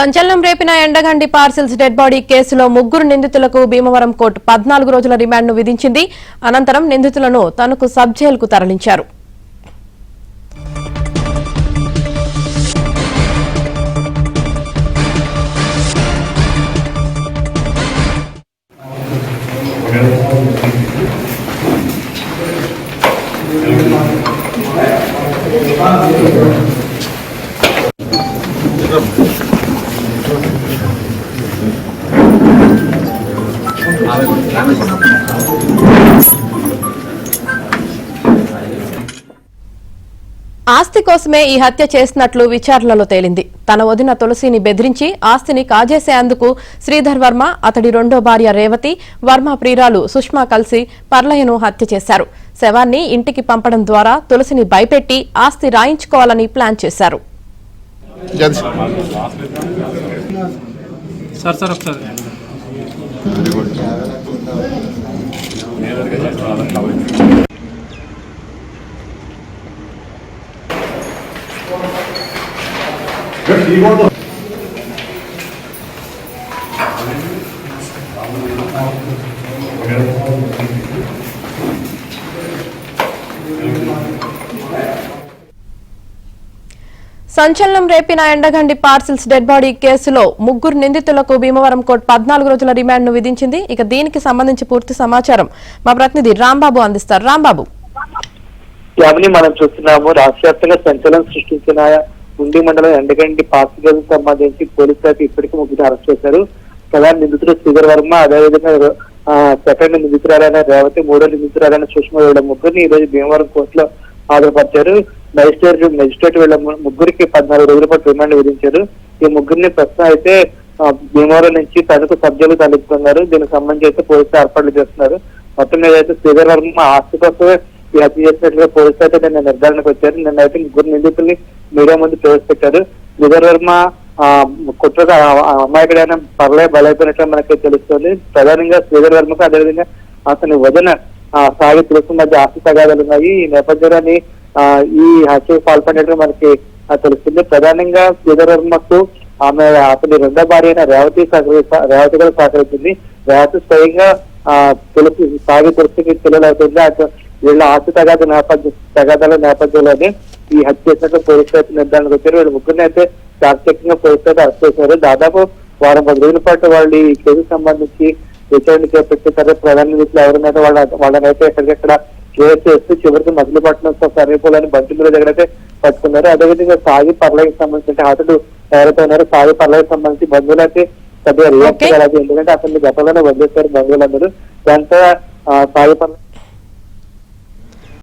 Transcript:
సంచలనం రేపిన Endagandi parcels dead body కేసులో ముగ్గురు నిందితులకు భీమవరం కోర్టు 14 రోజుల రిమాండ్ను విధించింది. అనంతరం నిందితులను తణుకు సబ్ జైలుకు తరలించారు. ఆస్తి కోసమే ఈ హత్య చేసినట్లు విచారణలో తేలింది. తన వదిన తులసిని బెదిరించి ఆస్తిని కాజేసేందుకు శ్రీధర్ వర్మ, అతడి రెండో భార్య రేవతి, వర్మ ప్రియురాలు సుష్మా కలిసి పర్లయ్యను హత్య చేశారు. శవాన్ని ఇంటికి పంపడం ద్వారా తులసిని భయపెట్టి ఆస్తి రాయించుకోవాలని ప్లాన్ చేశారు. సంచలనం రేపిన ఎండగండి పార్సిల్స్ డెడ్ బాడీ కేసులో ముగ్గురు నిందితులకు భీమవరం కోర్టు 14 రోజుల రిమాండ్ను విధించింది. ఇక దీనికి సంబంధించి పూర్తి సమాచారం మా ప్రతినిధి రాంబాబు అందిస్తారు. రాంబాబు, మనం చూస్తున్నాము, రాష్ట్ర వ్యాప్తంగా సంచలనం సృష్టించిన ఉండి మండలం ఎండగండి పార్సిల్స్ సంబంధించి పోలీసులకు ఇప్పటికీ ముగ్గురు అరెస్ట్ చేశారు. ప్రధాన నిందితుడు శ్రీధర్ వర్మ, అదేవిధంగా సెకండ్ నిందితురాలైన రేవతి, మూడో నిందితురాలైన సుష్మా వీళ్ళ ముగ్గురిని ఈ రోజు భీమవరం కోర్టులో హాజరుపరిచారు. మెజిస్ట్రేట్ వీళ్ళ ముగ్గురికి 14 రోజుల పాటు రిమాండ్ విధించారు. ఈ ముగ్గురిని ప్రస్తుతం అయితే భీమవరం నుంచి తణుకు సబ్ జైలు తరలిస్తున్నారు. దీనికి సంబంధించి అయితే పోలీసులు ఏర్పాట్లు చేస్తున్నారు. మొత్తం మీద అయితే శ్రీధర్ వర్మ ఆస్తి కోసమే ఈ హత్య చేసినట్లుగా పోలీసులు అయితే నిన్న నిర్ధారణకు వచ్చారు. నిన్న అయితే ముగ్గురు నిందితుల్ని మీడియా ముందు ప్రవేశపెట్టారు. శ్రీధర్ వర్మ కుట్రగా అమ్మాయికడైన పర్లయ్య బలైపోయినట్లు మనకి తెలుస్తుంది. ప్రధానంగా శ్రీధర్ వర్మకు అదేవిధంగా అతని వదిన సాగి తులసి మధ్య ఆస్తి తగాదాలు ఉన్నాయి. ఈ నేపథ్యంలోని ఈ హత్యకు పాల్పడినట్లు మనకి తెలుస్తుంది. ప్రధానంగా శ్రీధర్ వర్మకు అతని రెండో భార్య అయిన రేవతి కూడా సహకరించింది. రేవతి స్వయంగా సాగి తులసికి పిల్లలు అవుతుంది. వీళ్ళ ఆస్తి తగాదాల నేపథ్యంలోనే ఈ హత్య చేసినట్లు పోలీసులు అయితే నిర్ధారణకు వచ్చారు. వీళ్ళ ముగ్గురిని అయితే చాకచక్యంగా పోలీసులు అయితే అరెస్ట్ చేశారు. దాదాపు వారం 10 రోజుల పాటు వాళ్ళు ఈ కేసుకు సంబంధించి విచారణ చేపట్టారు. ప్రధాన నిధులు ఎవరైనా వాళ్ళనైతే ఎక్కడికెక్కడ కేసు చేస్తూ చివరికి మజిలీపట్నం సమీపంలోని బంతిమూల దగ్గర అయితే పట్టుకున్నారు. అదేవిధంగా సాగి పర్లయ్యకి సంబంధించి హతుడు ఎవరైతే ఉన్నారో సాగి పర్లయ్యకి సంబంధించి బంధువులు అయితే పెద్దగా రియాక్ట్ కాలేదు. ఎందుకంటే అతన్ని గతంలోనే వదిలేశారు బంధువులందరూ. దాంతో సాగి పర్లయ్య